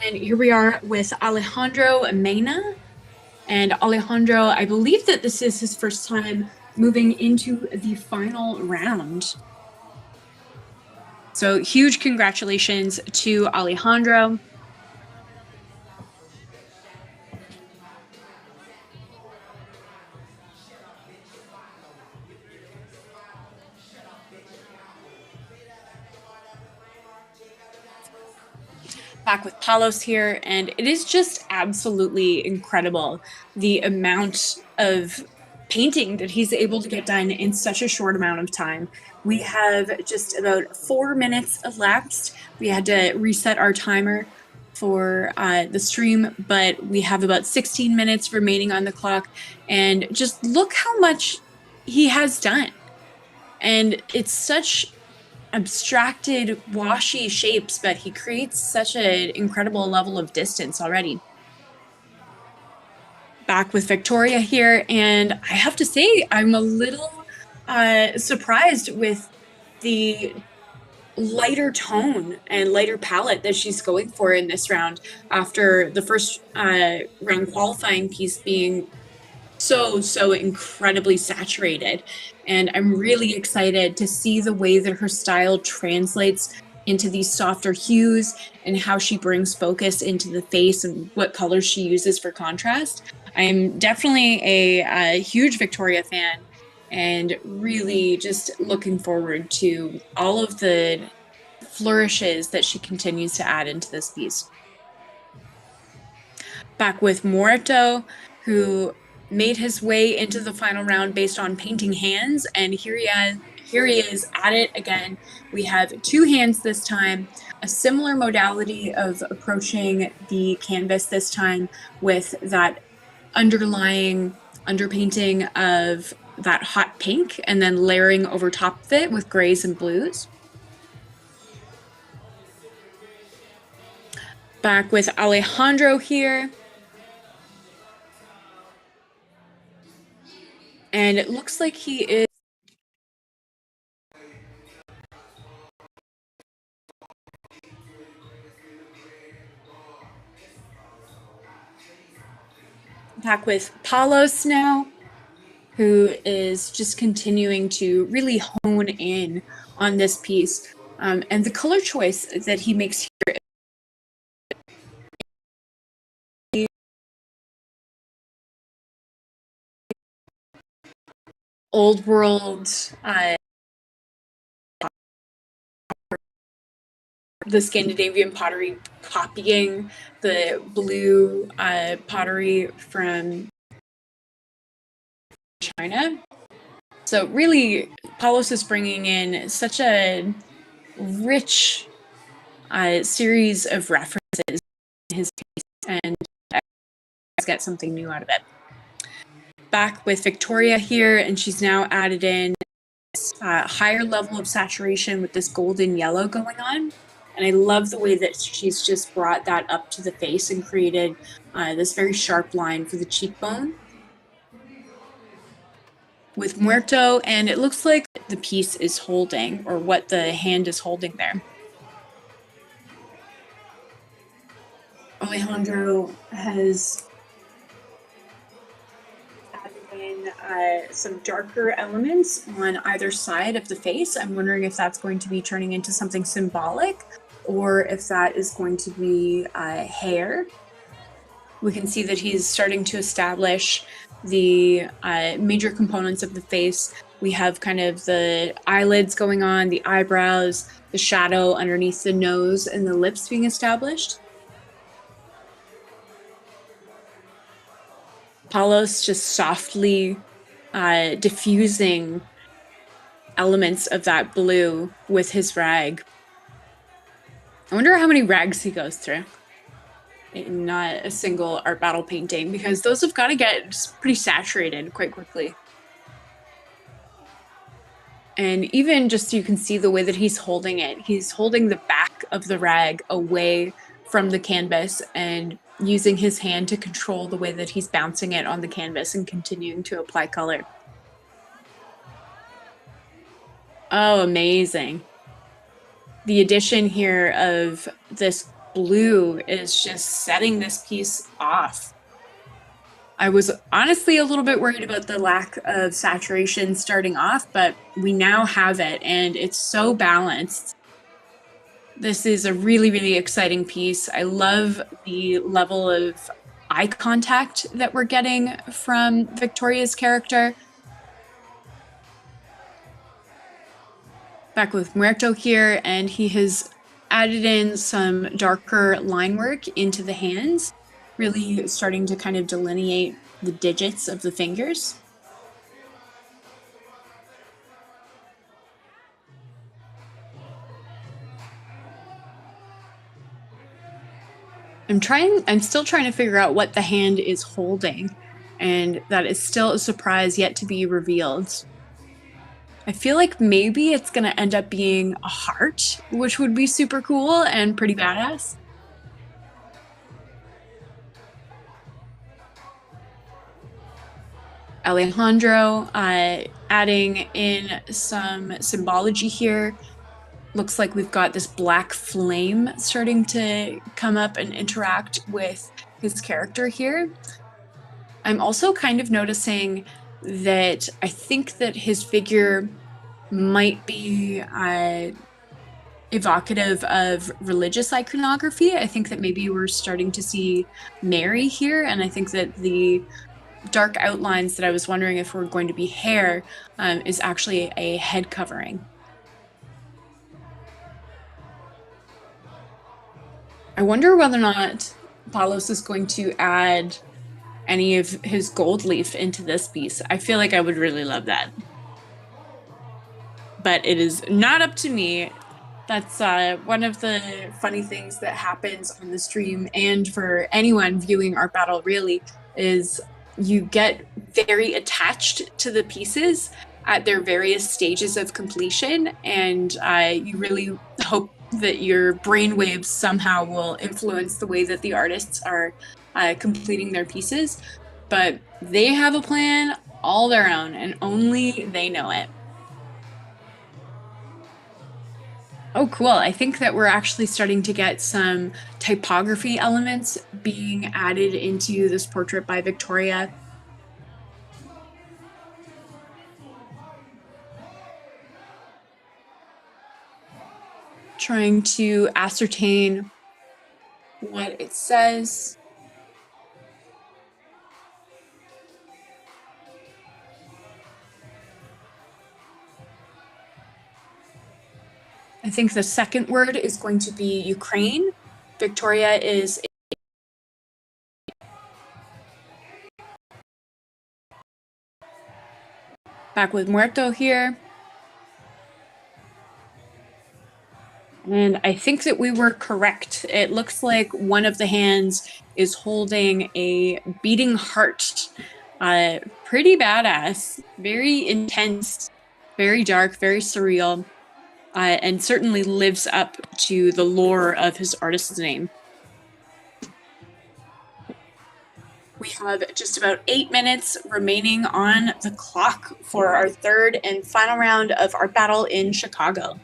And here we are with Alejandro Mena. And Alejandro, I believe that this is his first time moving into the final round. So huge congratulations to Alejandro. Back with Palos here, and it is just absolutely incredible the amount of painting that he's able to get done in such a short amount of time. We have just about 4 minutes elapsed. We had to reset our timer for the stream, but we have about 16 minutes remaining on the clock, and just look how much he has done. And it's such abstracted, washy shapes, but he creates such an incredible level of distance already. Back with Viktoriya here, and I have to say, I'm a little surprised with the lighter tone and lighter palette that she's going for in this round after the first round qualifying piece being so incredibly saturated. And I'm really excited to see the way that her style translates into these softer hues and how she brings focus into the face and what colors she uses for contrast. I'm definitely a huge Viktoriya fan and really just looking forward to all of the flourishes that she continues to add into this piece. Back with Muerto, who made his way into the final round based on painting hands, and here he is at it again. We have 2 hands this time, a similar modality of approaching the canvas this time with that underlying underpainting of that hot pink and then layering over top of it with grays and blues. Back with Alejandro here. And it looks like he is back with Palos now, who is just continuing to really hone in on this piece. And the color choice that he makes here is old world, the Scandinavian pottery copying the blue pottery from China. So really, Palos is bringing in such a rich series of references in his piece, and get something new out of it. Back with Viktoriya here, and she's now added in a higher level of saturation with this golden yellow going on. And I love the way that she's just brought that up to the face and created this very sharp line for the cheekbone. With Muerto, and it looks like the piece is holding, or what the hand is holding there. Alejandro has added in some darker elements on either side of the face. I'm wondering if that's going to be turning into something symbolic or if that is going to be hair. We can see that he's starting to establish the major components of the face. We have kind of the eyelids going on, the eyebrows, the shadow underneath the nose, and the lips being established. Palos just softly diffusing elements of that blue with his rag. I wonder how many rags he goes through in not a single art battle painting, because those have got to get pretty saturated quite quickly. And even just you can see the way that he's holding it. He's holding the back of the rag away from the canvas and using his hand to control the way that he's bouncing it on the canvas and continuing to apply color. Oh, amazing. The addition here of this blue is just setting this piece off. I was honestly a little bit worried about the lack of saturation starting off, but we now have it, and it's so balanced. This is a really, really exciting piece. I love the level of eye contact that we're getting from Viktoriya's character. Back with Muerto here, and he has added in some darker line work into the hands, really starting to kind of delineate the digits of the fingers. I'm still trying to figure out what the hand is holding, and that is still a surprise yet to be revealed. I feel like maybe it's going to end up being a heart, which would be super cool and pretty badass. Alejandro adding in some symbology here. Looks like we've got this black flame starting to come up and interact with his character here. I'm also kind of noticing that I think that his figure might be evocative of religious iconography. I think that maybe we're starting to see Mary here, and I think that the dark outlines that I was wondering if were going to be hair is actually a head covering. I wonder whether or not Palos is going to add any of his gold leaf into this piece. I feel like I would really love that. But it is not up to me. That's one of the funny things that happens on the stream, and for anyone viewing our battle really, is you get very attached to the pieces at their various stages of completion, and you really hope that your brainwaves somehow will influence the way that the artists are completing their pieces. But they have a plan all their own, and only they know it. Oh, cool. I think that we're actually starting to get some typography elements being added into this portrait by Viktoriya. Trying to ascertain what it says. I think the second word is going to be Ukraine. Viktoriya is back with Muerto here. And I think that we were correct. It looks like one of the hands is holding a beating heart. Pretty badass, very intense, very dark, very surreal, and certainly lives up to the lore of his artist's name. We have just about 8 minutes remaining on the clock for our third and final round of our battle in Chicago.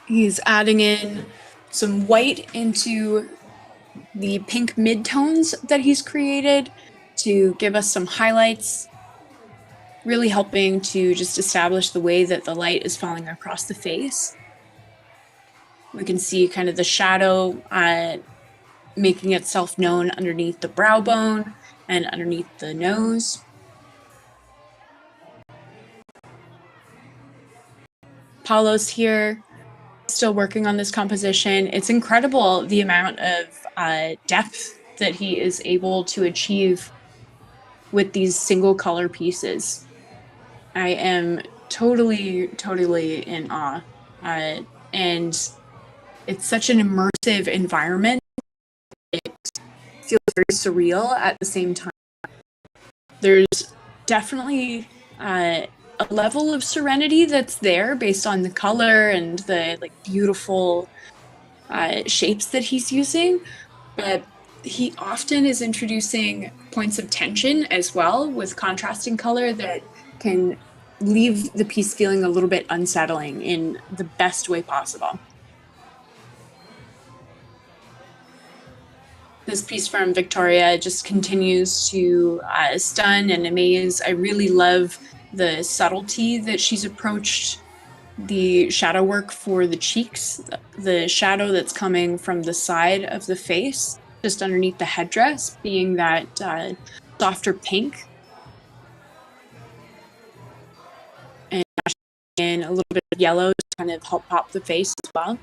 He's adding in some white into the pink midtones that he's created to give us some highlights, really helping to just establish the way that the light is falling across the face. We can see kind of the shadow making itself known underneath the brow bone and underneath the nose. Palos here, still working on this composition. It's incredible the amount of depth that he is able to achieve with these single color pieces. I am totally in awe. And it's such an immersive environment. It feels very surreal at the same time. There's definitely a level of serenity that's there based on the color and the beautiful shapes that he's using, but he often is introducing points of tension as well with contrasting color that can leave the piece feeling a little bit unsettling in the best way possible. This piece from Viktoriya just continues to stun and amaze. I really love the subtlety that she's approached the shadow work for the cheeks, the shadow that's coming from the side of the face, just underneath the headdress, being that softer pink. And a little bit of yellow to kind of help pop the face as well.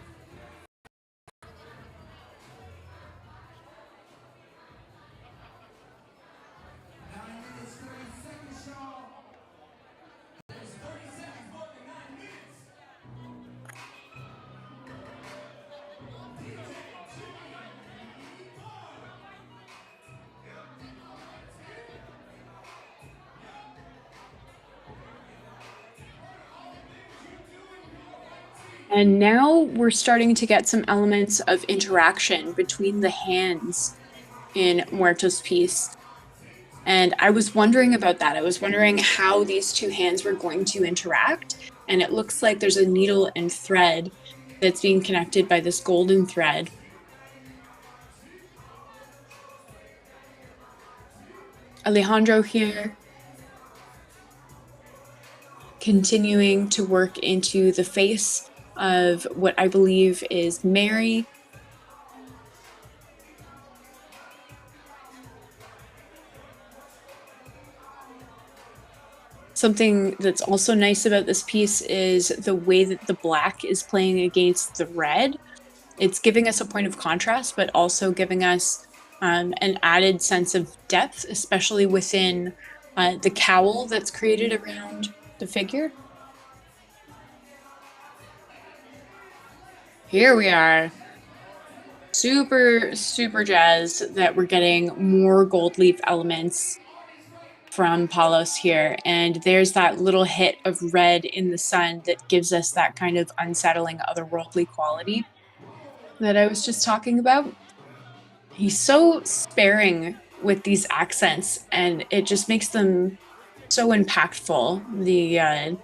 And now we're starting to get some elements of interaction between the hands in Muerto's piece. And I was wondering about that. I was wondering how these two hands were going to interact. And it looks like there's a needle and thread that's being connected by this golden thread. Alejandro here, continuing to work into the face of what I believe is Mary. Something that's also nice about this piece is the way that the black is playing against the red. It's giving us a point of contrast, but also giving us an added sense of depth, especially within the cowl that's created around the figure. Here we are. Super, super jazzed that we're getting more gold leaf elements from Palos here. And there's that little hit of red in the sun that gives us that kind of unsettling otherworldly quality that I was just talking about. He's so sparing with these accents, and it just makes them so impactful, the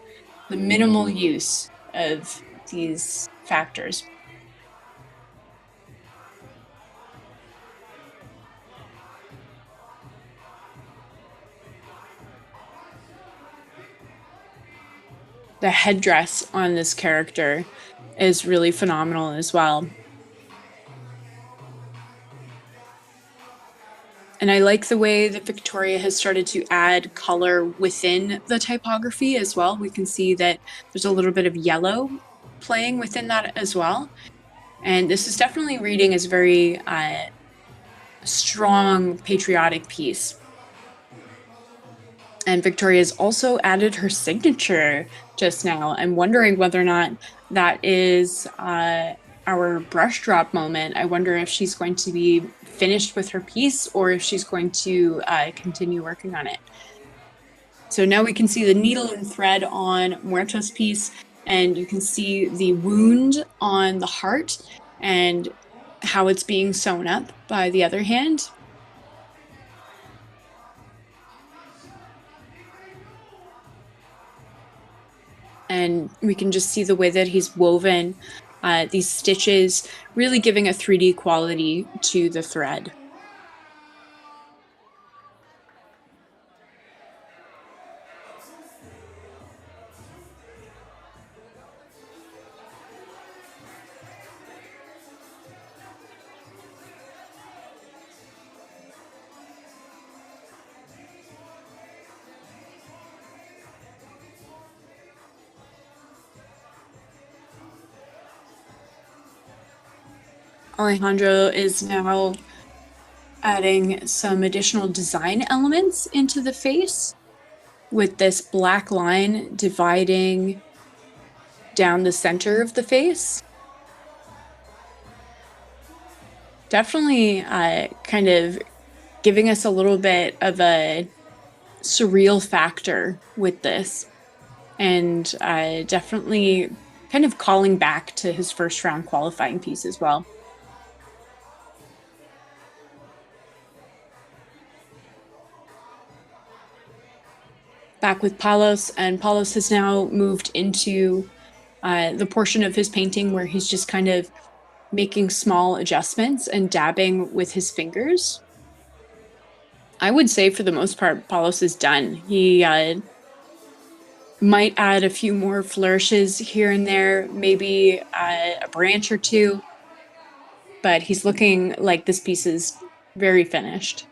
minimal use of these factors. The headdress on this character is really phenomenal as well. And I like the way that Viktoriya has started to add color within the typography as well. We can see that there's a little bit of yellow playing within that as well. And this is definitely reading as a very strong patriotic piece. And Viktoriya has also added her signature just now. I'm wondering whether or not that is our brush drop moment. I wonder if she's going to be finished with her piece or if she's going to continue working on it. So now we can see the needle and thread on Muerto's piece, and you can see the wound on the heart and how it's being sewn up by the other hand. And we can just see the way that he's woven these stitches, really giving a 3D quality to the thread. Alejandro is now adding some additional design elements into the face with this black line dividing down the center of the face. Definitely kind of giving us a little bit of a surreal factor with this, and definitely kind of calling back to his first round qualifying piece as well. back with Palos, and Palos has now moved into the portion of his painting where he's just kind of making small adjustments and dabbing with his fingers. I would say for the most part, Palos is done. He might add a few more flourishes here and there, maybe a branch or two, but he's looking like this piece is very finished.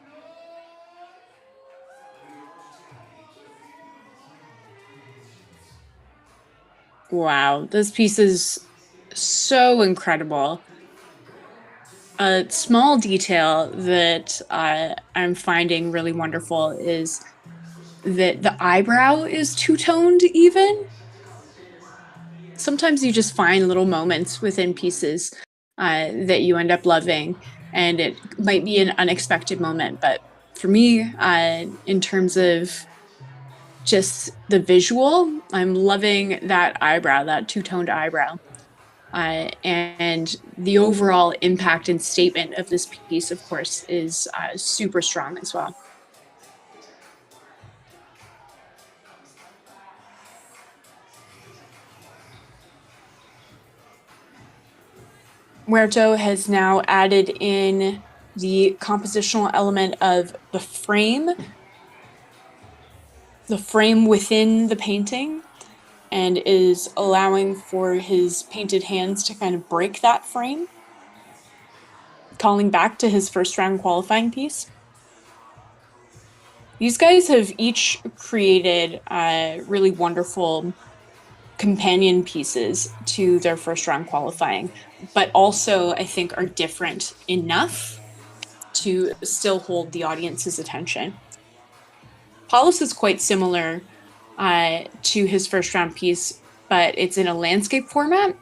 Wow, this piece is so incredible. A small detail that I'm finding really wonderful is that the eyebrow is two-toned even. Sometimes you just find little moments within pieces that you end up loving, and it might be an unexpected moment. But for me, in terms of just the visual, I'm loving that eyebrow, that two-toned eyebrow. And the overall impact and statement of this piece, of course, is super strong as well. Muerto has now added in the compositional element of the frame within the painting, and is allowing for his painted hands to kind of break that frame, calling back to his first round qualifying piece. These guys have each created really wonderful companion pieces to their first round qualifying, but also I think are different enough to still hold the audience's attention. Palos is quite similar to his first round piece, but it's in a landscape format.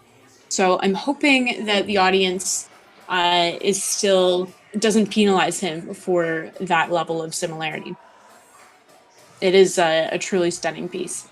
So I'm hoping that the audience is still doesn't penalize him for that level of similarity. It is a truly stunning piece.